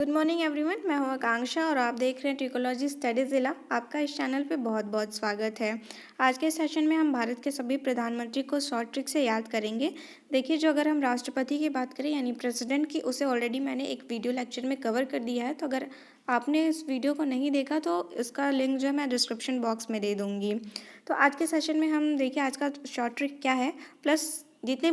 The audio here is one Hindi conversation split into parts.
गुड मॉर्निंग एवरीवन, मैं हूं आकांक्षा और आप देख रहे हैं ट्रिकोलॉजी स्टडी जिला। आपका इस चैनल पे बहुत बहुत स्वागत है। आज के सेशन में हम भारत के सभी प्रधानमंत्री को शॉर्ट ट्रिक से याद करेंगे। देखिए, जो अगर हम राष्ट्रपति की बात करें यानी प्रेसिडेंट की, उसे ऑलरेडी मैंने एक वीडियो लेक्चर में कवर कर दिया है। तो अगर आपने इस वीडियो को नहीं देखा तो इसका लिंक जो है मैं डिस्क्रिप्शन बॉक्स में दे दूँगी। तो आज के सेशन में हम देखिए आज का शॉर्ट ट्रिक क्या है, प्लस जितने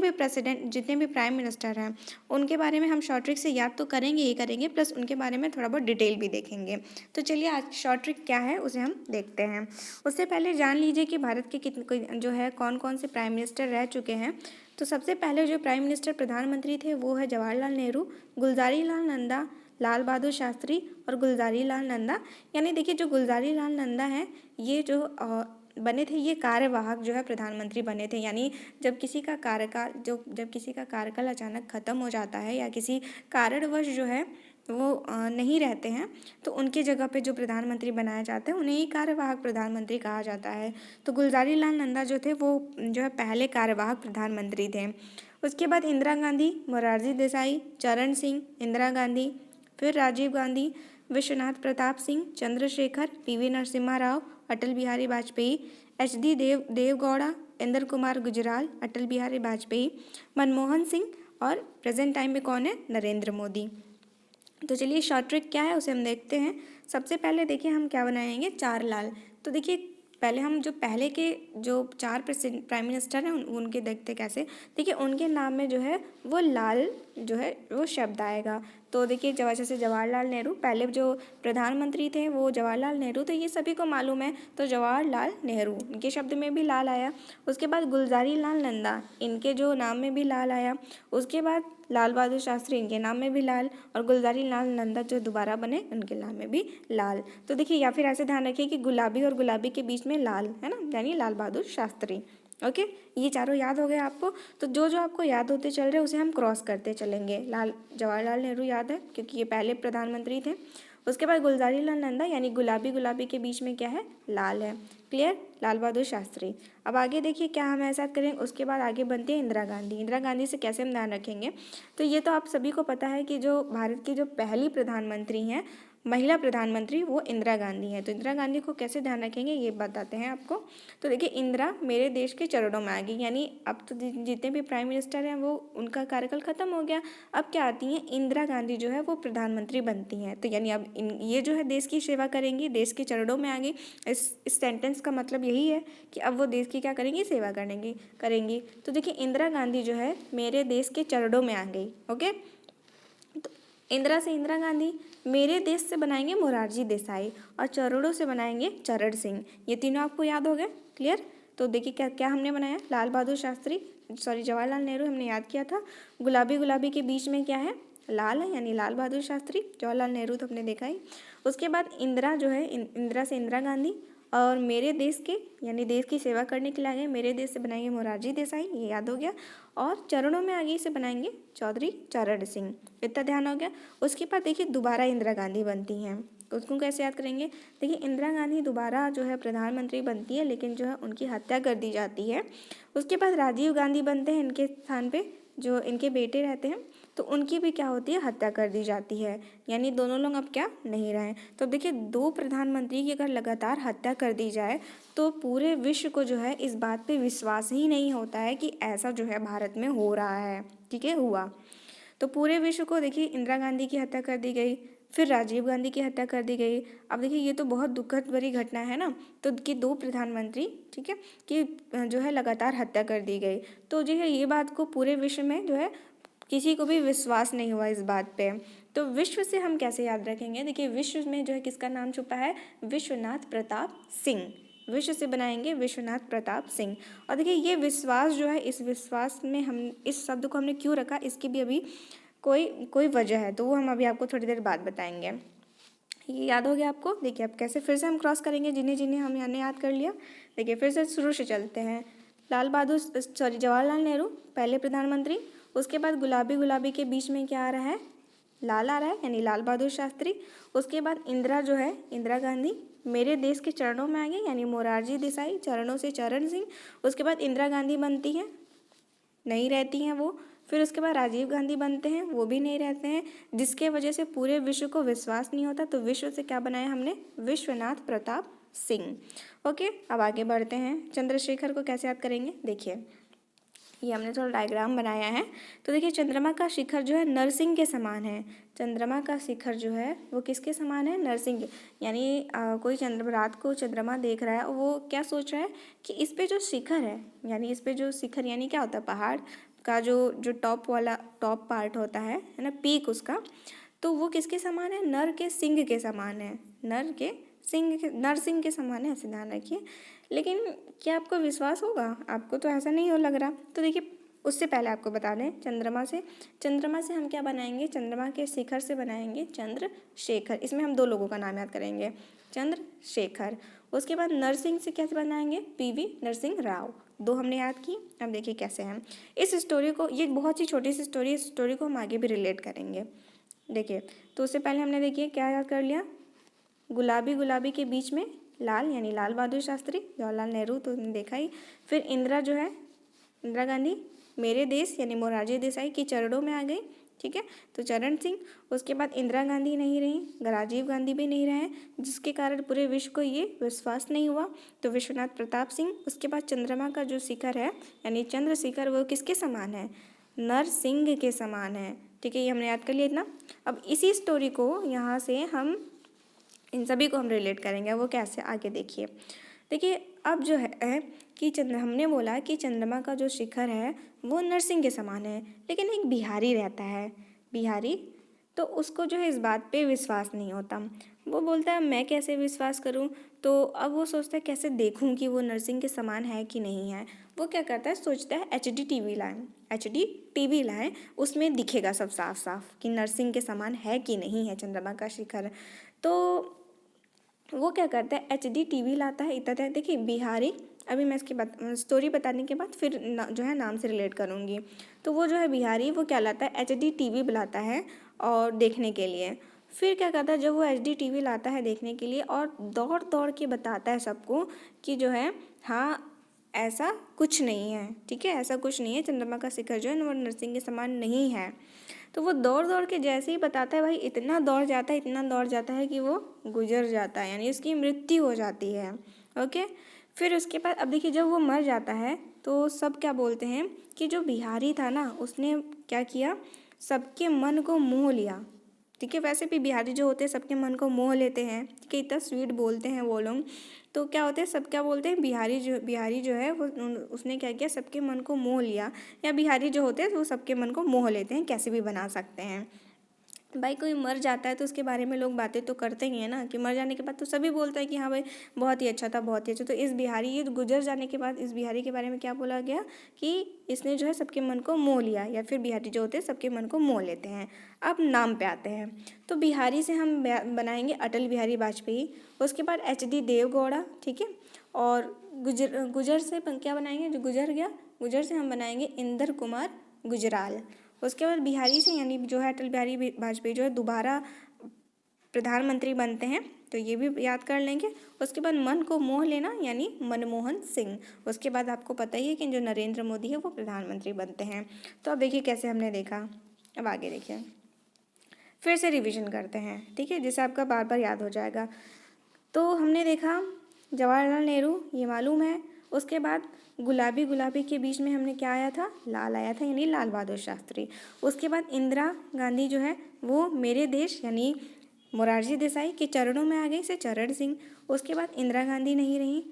भी प्राइम मिनिस्टर हैं उनके बारे में हम शॉर्ट ट्रिक से याद तो करेंगे ही करेंगे, प्लस उनके बारे में थोड़ा बहुत डिटेल भी देखेंगे। तो चलिए आज शॉर्ट ट्रिक क्या है उसे हम देखते हैं। उससे पहले जान लीजिए कि भारत के कितने जो है कौन कौन से प्राइम मिनिस्टर रह चुके हैं। तो सबसे पहले जो प्राइम मिनिस्टर प्रधानमंत्री थे वो है जवाहरलाल नेहरू, गुलजारी लाल नंदा, लाल बहादुर शास्त्री और गुलजारी लाल नंदा। यानी देखिए, जो गुलजारी लाल नंदा हैं ये जो बने थे, ये कार्यवाहक जो है प्रधानमंत्री बने थे। यानी जब किसी का कार्यकाल अचानक ख़त्म हो जाता है या किसी कारणवश जो है वो नहीं रहते हैं, तो उनके जगह पे जो प्रधानमंत्री बनाया जाता है उन्हें ही कार्यवाहक प्रधानमंत्री कहा जाता है। तो गुलजारी लाल नंदा जो थे वो जो है पहले कार्यवाहक प्रधानमंत्री थे। उसके बाद इंदिरा गांधी, मोरारजी देसाई, चरण सिंह, इंदिरा गांधी, फिर राजीव गांधी, विश्वनाथ प्रताप सिंह, चंद्रशेखर, पीवी नरसिम्हा राव, अटल बिहारी वाजपेयी, एच.डी. देवगौड़ा, इंद्र कुमार गुजराल, अटल बिहारी वाजपेयी, मनमोहन सिंह और प्रेजेंट टाइम में कौन है, नरेंद्र मोदी। तो चलिए शॉर्ट ट्रिक क्या है उसे हम देखते हैं। सबसे पहले देखिए हम क्या बनाएंगे, चार लाल। तो देखिए पहले हम जो पहले के जो चार प्राइम मिनिस्टर हैं उनके देखते कैसे। देखिए उनके नाम में जो है वो लाल जो है वो शब्द आएगा। तो देखिए जैसे जवाहरलाल नेहरू, पहले जो प्रधानमंत्री थे वो जवाहरलाल नेहरू, तो ये सभी को मालूम है। तो जवाहरलाल नेहरू इनके शब्द में भी लाल आया। उसके बाद गुलजारी लाल नंदा, इनके जो नाम में भी लाल आया। उसके बाद लाल बहादुर शास्त्री, इनके नाम में भी लाल। और गुलजारी लाल नंदा जो दोबारा बने उनके नाम में भी लाल। तो देखिए, या फिर ऐसे ध्यान रखिए कि गुलाबी और गुलाबी के बीच में लाल है ना, यानी लाल बहादुर शास्त्री। ओके, ये चारों याद हो गए आपको। तो जो जो आपको याद होते चल रहे उसे हम क्रॉस करते चलेंगे। जवाहरलाल नेहरू याद है क्योंकि ये पहले प्रधानमंत्री थे। उसके बाद गुलजारी लाल नंदा यानी गुलाबी गुलाबी के बीच में क्या है, लाल है। क्लियर, लाल बहादुर शास्त्री। अब आगे देखिए क्या हम ऐसा करेंगे। उसके बाद आगे बनती है इंदिरा गांधी। इंदिरा गांधी से कैसे हम ध्यान रखेंगे, तो ये तो आप सभी को पता है कि जो भारत की जो पहली प्रधानमंत्री हैं, महिला प्रधानमंत्री, वो इंदिरा गांधी हैं। तो इंदिरा गांधी को कैसे ध्यान रखेंगे ये बताते हैं आपको। तो देखिए, इंदिरा मेरे देश के चरणों में आ गई, यानी अब तो जितने भी प्राइम मिनिस्टर हैं वो उनका कार्यकाल खत्म हो गया। अब क्या आती हैं, इंदिरा गांधी जो है वो प्रधानमंत्री बनती हैं। तो यानी अब ये जो है देश की सेवा करेंगी, देश के चरणों में आ गई। इस सेंटेंस का मतलब यही है कि अब वो देश की क्या करेंगी, सेवा करेंगी। तो देखिए इंदिरा गांधी जो है मेरे देश के चरणों में आ गई। ओके, तो इंदिरा से इंदिरा गांधी, मेरे देश से बनाएंगे मोरारजी देसाई और चरणों से बनाएंगे चरण सिंह। ये तीनों आपको याद हो गए। क्लियर। तो देखिए क्या क्या हमने बनाया, लाल बहादुर शास्त्री, जवाहरलाल नेहरू हमने याद किया था। गुलाबी गुलाबी के बीच में क्या है, लाल है, यानी लाल बहादुर शास्त्री। जवाहरलाल नेहरू तो हमने देखा ही। उसके बाद इंदिरा जो है, इंदिरा से इंदिरा गांधी, और मेरे देश के यानी देश की सेवा करने के लिए आ गए, मेरे देश से बनाएंगे मोरारजी देसाई, ये याद हो गया। और चरणों में आगे से बनाएंगे चौधरी चरण सिंह, इतना ध्यान हो गया। उसके बाद देखिए दोबारा इंदिरा गांधी बनती हैं, उसको कैसे याद करेंगे। देखिए इंदिरा गांधी दोबारा जो है प्रधानमंत्री बनती है, लेकिन जो है उनकी हत्या कर दी जाती है। उसके बाद राजीव गांधी बनते हैं, इनके स्थान पे जो इनके बेटे रहते हैं, तो उनकी भी क्या होती है, हत्या कर दी जाती है। यानी दोनों लोग अब क्या नहीं रहे। तो देखिए दो प्रधानमंत्री की अगर लगातार हत्या कर दी जाए तो पूरे विश्व को जो है इस बात पे विश्वास ही नहीं होता है कि ऐसा जो है भारत में हो रहा है। ठीक है, हुआ। तो पूरे विश्व को देखिए इंदिरा गांधी की हत्या कर दी गई, फिर राजीव गांधी की हत्या कर दी गई। अब देखिए ये तो बहुत दुखद भरी घटना है ना। तो कि दो प्रधानमंत्री, ठीक है, कि जो है लगातार हत्या कर दी गई। तो जो है ये बात को पूरे विश्व में जो है किसी को भी विश्वास नहीं हुआ इस बात पे। तो विश्व से हम कैसे याद रखेंगे, देखिए विश्व में जो है किसका नाम छुपा है, विश्वनाथ प्रताप सिंह। विश्व से बनाएंगे विश्वनाथ प्रताप सिंह। और देखिए ये विश्वास जो है, इस विश्वास में हम इस शब्द को हमने क्यों रखा, इसकी भी अभी कोई कोई वजह है, तो वो हम अभी आपको थोड़ी देर बाद बताएंगे। ये याद हो गया आपको। देखिए अब कैसे फिर से हम क्रॉस करेंगे जिन्हें जिन्हें हमने याद कर लिया। देखिए फिर से शुरू से चलते हैं। जवाहरलाल नेहरू पहले प्रधानमंत्री। उसके बाद गुलाबी गुलाबी के बीच में क्या आ रहा है, लाल आ रहा है, यानी लाल बहादुर शास्त्री। उसके बाद इंदिरा जो है, इंदिरा गांधी मेरे देश के चरणों में आ गई, यानी मोरारजी देसाई, चरणों से चरण सिंह। उसके बाद इंदिरा गांधी बनती हैं, नहीं रहती हैं वो, फिर उसके बाद राजीव गांधी बनते हैं, वो भी नहीं रहते हैं, जिसके वजह से पूरे विश्व को विश्वास नहीं होता। तो विश्व से क्या बनाया हमने, विश्वनाथ प्रताप सिंह। ओके, अब आगे बढ़ते हैं। चंद्रशेखर को कैसे याद करेंगे, देखिए ये हमने थोड़ा डायग्राम बनाया है। तो देखिए चंद्रमा का शिखर जो है नरसिंह के समान है। चंद्रमा का शिखर जो है वो किसके समान है, नरसिंह के। यानी कोई रात को चंद्रमा देख रहा है, वो क्या सोच रहा है कि इस पे जो शिखर है, यानी इस पे जो शिखर यानी क्या होता है, पहाड़ का जो जो टॉप वाला टॉप पार्ट होता है ना, पीक उसका, तो वो किसके समान है, नर के सिंह के समान है। नरसिंह के समान है, ऐसे ध्यान रखिए। लेकिन क्या आपको विश्वास होगा, आपको तो ऐसा नहीं हो लग रहा। तो देखिए उससे पहले आपको बता दें, चंद्रमा से हम क्या बनाएंगे, चंद्रमा के शिखर से बनाएंगे चंद्रशेखर। इसमें हम 2 लोगों का नाम याद करेंगे, चंद्रशेखर। उसके बाद नरसिंह से कैसे बनाएंगे, पीवी नरसिंह राव। 2 हमने याद की। अब देखिए कैसे हैं इस स्टोरी को, ये बहुत ही छोटी सी स्टोरी, इस स्टोरी को हम आगे भी रिलेट करेंगे। देखिए तो उससे पहले हमने देखिए क्या याद कर लिया, गुलाबी के बीच में लाल, यानी लाल बहादुर शास्त्री, जवाहरलाल नेहरू तो देखा ही। फिर इंदिरा जो है, इंदिरा गांधी, मेरे देश यानी मोरारजी देसाई के चरणों में आ गई, ठीक है, तो चरण सिंह। उसके बाद इंदिरा गांधी नहीं रही, राजीव गांधी भी नहीं रहे, जिसके कारण पूरे विश्व को ये विश्वास नहीं हुआ, तो विश्वनाथ प्रताप सिंह। उसके बाद चंद्रमा का जो शिखर है यानी चंद्रशिखर, वो किसके समान है, नरसिंह के समान है, ठीक है, ये हमने याद कर लिया इतना। अब इसी स्टोरी को यहाँ से हम इन सभी को हम रिलेट करेंगे, वो कैसे, आगे देखिए अब जो है कि हमने बोला कि चंद्रमा का जो शिखर है वो नरसिंह के समान है, लेकिन एक बिहारी रहता है, बिहारी, तो उसको जो है इस बात पे विश्वास नहीं होता। वो बोलता है मैं कैसे विश्वास करूं, तो अब वो सोचता है कैसे देखूं कि वो नरसिंह के समान है कि नहीं है। वो क्या करता है, सोचता है HD टीवी लाएं, उसमें दिखेगा सब साफ साफ कि नरसिंह के समान है कि नहीं है चंद्रमा का शिखर। तो वो क्या करता है, HD टीवी लाता है, इतना देखिए बिहारी। अभी मैं इसकी स्टोरी बताने के बाद फिर जो है नाम से रिलेट करूँगी। तो वो जो है बिहारी, वो क्या लाता है, HD टीवी बुलाता है और देखने के लिए। फिर क्या करता है, जब वो HD टीवी लाता है देखने के लिए और दौड़ दौड़ के बताता है सबको कि जो है हाँ ऐसा कुछ नहीं है, ठीक है, ऐसा कुछ नहीं है, चंद्रमा का शिखर जो है वो नरसिंह के समान नहीं है। तो वो दौड़ दौड़ के जैसे ही बताता है, भाई इतना दौड़ जाता है कि वो गुजर जाता है, यानी उसकी मृत्यु हो जाती है। ओके, फिर उसके बाद अब देखिए जब वो मर जाता है तो सब क्या बोलते हैं कि जो बिहारी था ना, उसने क्या किया, सबके मन को मोह लिया, ठीक है। वैसे भी बिहारी जो होते हैं सबके मन को मोह लेते हैं, ठीक है, इतना स्वीट बोलते हैं वो लोग। तो क्या होते हैं, सब क्या बोलते हैं, बिहारी जो है वो उसने क्या किया, सबके मन को मोह लिया, या बिहारी जो होते हैं वो सबके मन को मोह लेते हैं, कैसे भी बना सकते हैं। भाई कोई मर जाता है तो उसके बारे में लोग बातें तो करते ही हैं ना, कि मर जाने के बाद तो सभी बोलते हैं कि हाँ भाई बहुत ही अच्छा था, बहुत ही अच्छा। तो इस बिहारी, ये गुजर जाने के बाद इस बिहारी के बारे में क्या बोला गया कि इसने जो है सबके मन को मोह लिया, या फिर बिहारी जो होते हैं सबके मन को मोह लेते हैं। अब नाम पे आते हैं, तो बिहारी से हम बनाएंगे अटल बिहारी वाजपेयी। उसके बाद HD देवगौड़ा, ठीक है, और गुजर से क्या बनाएंगे, जो गुजर गया, गुजर से हम बनाएंगे इंदर कुमार गुजराल। उसके बाद बिहारी से यानी जो है अटल बिहारी वाजपेयी जो है दोबारा प्रधानमंत्री बनते हैं, तो ये भी याद कर लेंगे। उसके बाद मन को मोह लेना यानी मनमोहन सिंह। उसके बाद आपको पता ही है कि जो नरेंद्र मोदी है वो प्रधानमंत्री बनते हैं। तो अब देखिए कैसे हमने देखा, अब आगे देखिए, फिर से रिवीजन करते हैं, ठीक है, जिससे आपका बार बार याद हो जाएगा। तो हमने देखा जवाहरलाल नेहरू, ये मालूम है। उसके बाद गुलाबी के बीच में हमने क्या आया था, लाल आया था, यानी लाल बहादुर शास्त्री। उसके बाद इंदिरा गांधी जो है वो मेरे देश यानी मोरारजी देसाई के चरणों में आ गई, से चरण सिंह। उसके बाद इंदिरा गांधी नहीं रही,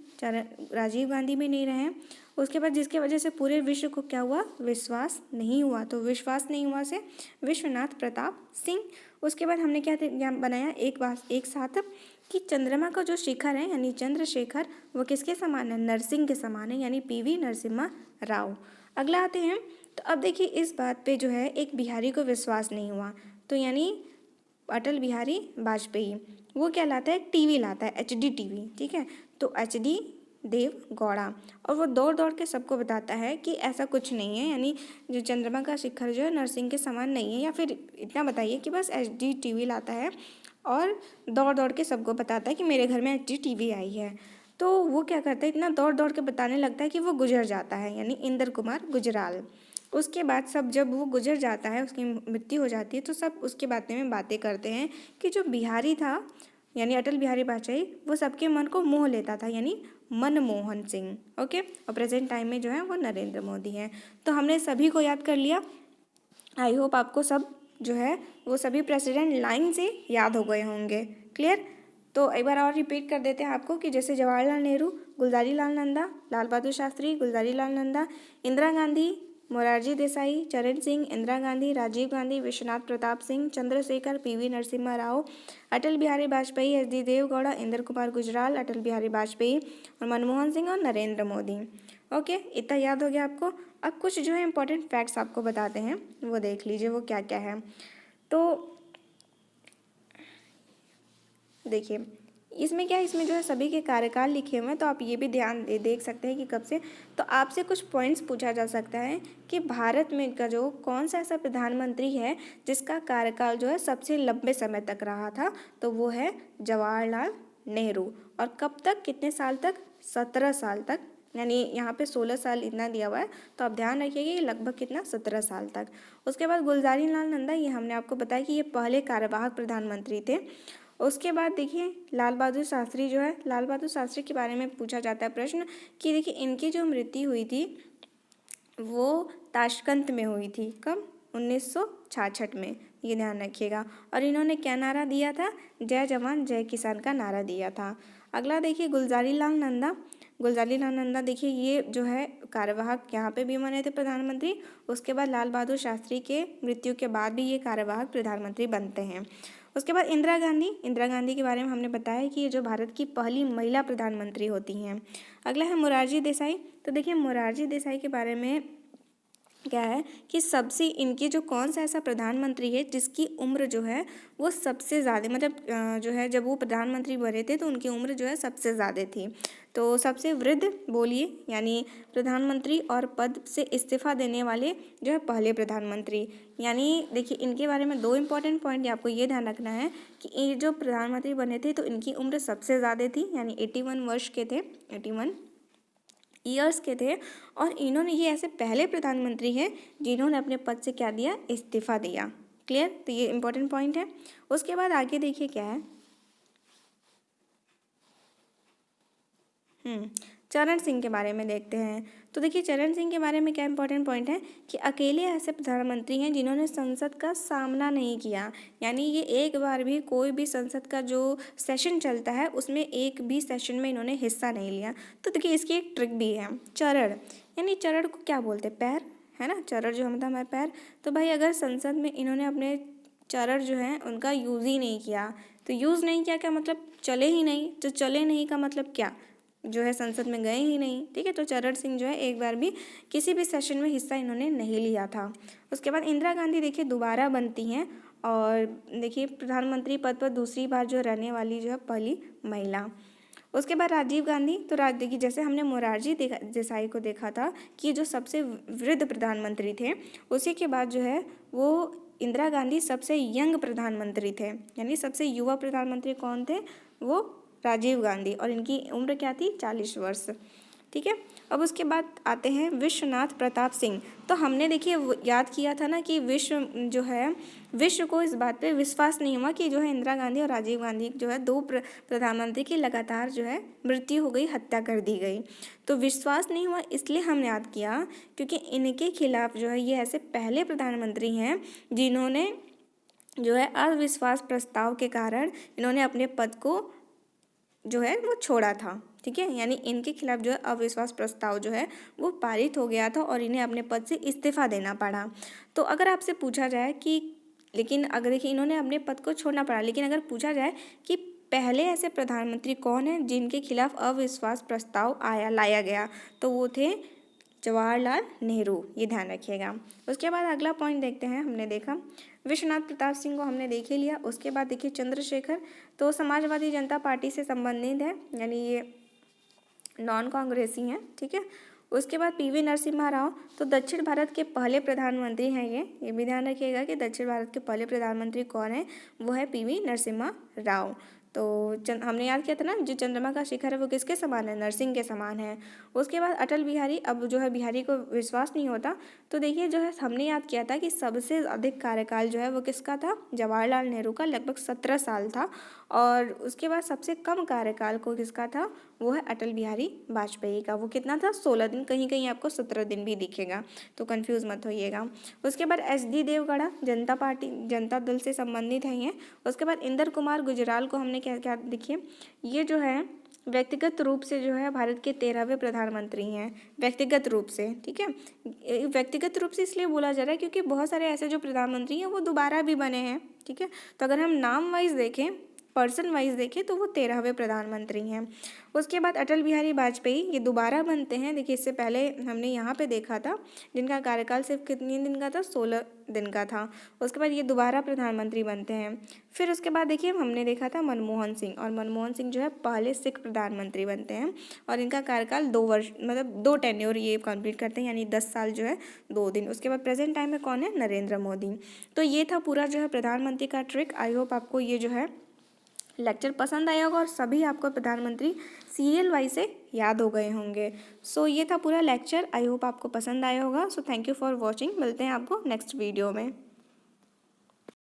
राजीव गांधी भी नहीं रहे। उसके बाद जिसके वजह से पूरे विश्व को क्या हुआ, विश्वास नहीं हुआ, तो विश्वास नहीं हुआ से विश्वनाथ प्रताप सिंह। उसके बाद हमने क्या बनाया, एक साथ कि चंद्रमा का जो शिखर है यानी चंद्रशेखर, वो किसके समान है, नरसिंह के समान है, यानी PV नरसिम्हा राव। अगला आते हैं, तो अब देखिए इस बात पे जो है एक बिहारी को विश्वास नहीं हुआ, तो यानी अटल बिहारी वाजपेयी वो क्या लाता है, टीवी लाता है, HD टीवी, ठीक है, तो HD देवगौड़ा, और वो दौड़ दौड़ के सबको बताता है कि ऐसा कुछ नहीं है, यानी जो चंद्रमा का शिखर जो है नरसिंह के समान नहीं है, या फिर इतना बताइए कि बस HD टीवी लाता है और दौड़ दौड़ के सबको बताता है कि मेरे घर में HD टीवी आई है। तो वो क्या करता है, इतना दौड़ दौड़ के बताने लगता है कि वो गुजर जाता है, यानी इंदर कुमार गुजराल। उसके बाद सब जब वो गुजर जाता है, उसकी मृत्यु हो जाती है, तो सब उसके बारे में बातें करते हैं कि जो बिहारी था यानी अटल बिहारी वाजपेयी, वो सबके मन को मोह लेता था, यानी मनमोहन सिंह। ओके, और प्रेजेंट टाइम में जो है वो नरेंद्र मोदी हैं। तो हमने सभी को याद कर लिया। आई होप आपको सब जो है वो सभी प्रेसिडेंट लाइन से याद हो गए होंगे। क्लियर? तो एक बार और रिपीट कर देते हैं आपको कि जैसे जवाहरलाल नेहरू, गुलजारी लाल नंदा, लाल बहादुर शास्त्री, गुलजारी लाल नंदा, इंदिरा गांधी, मोरारजी देसाई, चरण Singh, Indira Gandhi, Rajiv Gandhi, Vishwanath Pratap Singh, Chandrashekhar, PV Narasimha Rao, Atal Bihari Vajpayee, H D Deve Gowda, Indra Kumar Gujral, Atal Bihari Vajpayee और मनमोहन सिंह और नरेंद्र मोदी। ओके, इतना याद हो गया आपको। अब कुछ जो है इंपॉर्टेंट फैक्ट्स आपको बताते हैं, वो देख लीजिए वो क्या क्या है। तो देखिए इसमें क्या है, इसमें जो है सभी के कार्यकाल लिखे हुए हैं, तो आप ये भी ध्यान देख सकते हैं कि कब से। तो आपसे कुछ पॉइंट्स पूछा जा सकता है कि भारत में का जो कौन सा ऐसा प्रधानमंत्री है जिसका कार्यकाल जो है सबसे लंबे समय तक रहा था, तो वो है जवाहरलाल नेहरू। और कब तक, कितने साल तक? 17 साल तक, यानी यहाँ पे 16 साल इतना दिया हुआ है, तो आप ध्यान रखिएगा ये लगभग कितना, 17 साल तक। उसके बाद गुलजारी लाल नंदा, ये हमने आपको बताया कि ये पहले कार्यवाहक प्रधानमंत्री थे। उसके बाद देखिए लाल बहादुर शास्त्री जो है, लाल बहादुर शास्त्री के बारे में पूछा जाता है प्रश्न कि देखिए इनकी जो मृत्यु हुई थी वो ताशकंद में हुई थी। कब? 1966 में, ये ध्यान रखिएगा। और इन्होंने क्या नारा दिया था? जय जवान जय किसान का नारा दिया था। अगला देखिए गुलजारी लाल नंदा, गुलजारी लाल नंदा देखिए ये जो है कार्यवाहक यहाँ पे भी बने थे प्रधानमंत्री। उसके बाद लाल बहादुर शास्त्री के मृत्यु के बाद भी ये कार्यवाहक प्रधानमंत्री बनते हैं। उसके बाद इंदिरा गांधी, इंदिरा गांधी के बारे में हमने बताया कि ये जो भारत की पहली महिला प्रधानमंत्री होती हैं। अगला है मोरारजी देसाई। तो देखिए मोरारजी देसाई के बारे में क्या है कि सबसे इनकी जो कौन सा ऐसा प्रधानमंत्री है जिसकी उम्र जो है वो सबसे ज़्यादा, मतलब जो है जब वो प्रधानमंत्री बने थे तो उनकी उम्र जो है सबसे ज़्यादा थी। तो सबसे वृद्ध बोलिए, यानी प्रधानमंत्री और पद से इस्तीफा देने वाले जो है पहले प्रधानमंत्री। यानी देखिए इनके बारे में दो इम्पॉर्टेंट पॉइंट आपको ये ध्यान रखना है कि ये जो प्रधानमंत्री बने थे तो इनकी उम्र सबसे ज़्यादा थी, यानी 81 वर्ष के थे, 81 ईयर्स के थे। और इन्होंने, ये ऐसे पहले प्रधानमंत्री हैं जिन्होंने अपने पद से क्या दिया? इस्तीफा दिया। क्लियर? तो ये इंपॉर्टेंट पॉइंट है। उसके बाद आगे देखिए क्या है, चरण सिंह के बारे में देखते हैं। तो देखिए चरण सिंह के बारे में क्या इंपॉर्टेंट पॉइंट है कि अकेले ऐसे प्रधानमंत्री हैं जिन्होंने संसद का सामना नहीं किया, यानी ये एक बार भी कोई भी संसद का जो सेशन चलता है उसमें एक भी सेशन में इन्होंने हिस्सा नहीं लिया। तो देखिए इसकी एक ट्रिक भी है। चरण, यानी चरण को क्या बोलते हैं? पैर, है ना? चरण जो होता है हमारे पैर। तो भाई अगर संसद में इन्होंने अपने चरण जो है उनका यूज़ ही नहीं किया, तो यूज़ नहीं किया क्या मतलब? चले ही नहीं। तो चले नहीं का मतलब क्या? जो है संसद में गए ही नहीं। ठीक है, तो चरण सिंह जो है एक बार भी किसी भी सेशन में हिस्सा इन्होंने नहीं लिया था। उसके बाद इंदिरा गांधी देखिए दोबारा बनती हैं और देखिए प्रधानमंत्री पद पर दूसरी बार जो रहने वाली जो है पहली महिला। उसके बाद राजीव गांधी, तो देखिए जैसे हमने मोरारजी देसाई को देखा था कि जो सबसे वृद्ध प्रधानमंत्री थे, उसी के बाद जो है वो इंदिरा गांधी सबसे यंग प्रधानमंत्री थे, यानी सबसे युवा प्रधानमंत्री कौन थे? वो राजीव गांधी, और इनकी उम्र क्या थी? 40 वर्ष। ठीक है, अब उसके बाद आते हैं विश्वनाथ प्रताप सिंह। तो हमने देखिए याद किया था ना कि विश्व को इस बात पे विश्वास नहीं हुआ कि जो है इंदिरा गांधी और राजीव गांधी जो है दो प्रधानमंत्री की लगातार जो है मृत्यु हो गई, हत्या कर दी गई। तो विश्वास नहीं हुआ इसलिए हम याद किया क्योंकि इनके खिलाफ जो है ये ऐसे पहले प्रधानमंत्री हैं जिन्होंने जो है अविश्वास प्रस्ताव के कारण इन्होंने अपने पद को जो है वो छोड़ा था। ठीक है, यानी इनके खिलाफ जो है अविश्वास प्रस्ताव जो है वो पारित हो गया था और इन्हें अपने पद से इस्तीफा देना पड़ा। तो अगर आपसे पूछा जाए कि, लेकिन अगर देखिए इन्होंने अपने पद को छोड़ना पड़ा, लेकिन अगर पूछा जाए कि पहले ऐसे प्रधानमंत्री कौन है जिनके खिलाफ अविश्वास प्रस्ताव लाया गया, तो वो थे जवाहरलाल नेहरू। ये ध्यान रखिएगा। उसके बाद अगला पॉइंट देखते हैं। हमने देखा विश्वनाथ प्रताप सिंह को हमने देख ही लिया। उसके बाद देखिए चंद्रशेखर, तो समाजवादी जनता पार्टी से संबंधित है, यानी ये नॉन कांग्रेसी हैं। ठीक है, उसके बाद पीवी नरसिम्हा राव, तो दक्षिण भारत के पहले प्रधानमंत्री हैं ये भी ध्यान रखिएगा कि दक्षिण भारत के पहले प्रधानमंत्री कौन है? वो है पीवी नरसिम्हा राव। तो हमने याद किया था ना, जो चंद्रमा का शिखर है वो किसके समान है, नरसिंह के समान है। उसके बाद अटल बिहारी, अब जो है बिहारी को विश्वास नहीं होता, तो देखिए जो है हमने याद किया था कि सबसे अधिक कार्यकाल जो है वो किसका था, जवाहरलाल नेहरू का, लगभग 17 साल था। और उसके बाद सबसे कम कार्यकाल को किसका था, वो है अटल बिहारी वाजपेयी का। वो कितना था, 16 दिन, कहीं कहीं आपको 17 दिन भी दिखेगा, तो कंफ्यूज मत होइएगा। उसके बाद SD देवगौड़ा, जनता पार्टी, जनता दल से संबंधित है ये। उसके बाद इंदर कुमार गुजराल को हमने क्या क्या, देखिए ये जो है व्यक्तिगत रूप से जो है भारत के 13वें प्रधानमंत्री हैं, व्यक्तिगत रूप से, ठीक है। व्यक्तिगत रूप से इसलिए बोला जा रहा है क्योंकि बहुत सारे ऐसे जो प्रधानमंत्री हैं वो दोबारा भी बने हैं, ठीक है। तो अगर हम नाम वाइज देखें, पर्सन वाइज देखें, तो वो 13वें प्रधानमंत्री हैं। उसके बाद अटल बिहारी वाजपेयी, ये दोबारा बनते हैं। देखिए इससे पहले हमने यहाँ पे देखा था जिनका कार्यकाल सिर्फ कितने दिन का था, 16 दिन का था। उसके बाद ये दोबारा प्रधानमंत्री बनते हैं। फिर उसके बाद देखिए हमने देखा था मनमोहन सिंह, और मनमोहन सिंह जो है पहले सिख प्रधानमंत्री बनते हैं, और इनका कार्यकाल 2 वर्ष, मतलब 2 टेन्योर ये कंप्लीट करते हैं, यानी 10 साल जो है 2 दिन। उसके बाद प्रेजेंट टाइम में कौन है, नरेंद्र मोदी। तो ये था पूरा जो है प्रधानमंत्री का ट्रिक। आई होप आपको ये जो है लेक्चर पसंद आया होगा और सभी आपको प्रधानमंत्री सीरियल वाइज से याद हो गए होंगे। सो ये था पूरा लेक्चर। आई होप आपको पसंद आया होगा। So thank you for watching. मिलते हैं आपको नेक्स्ट वीडियो में।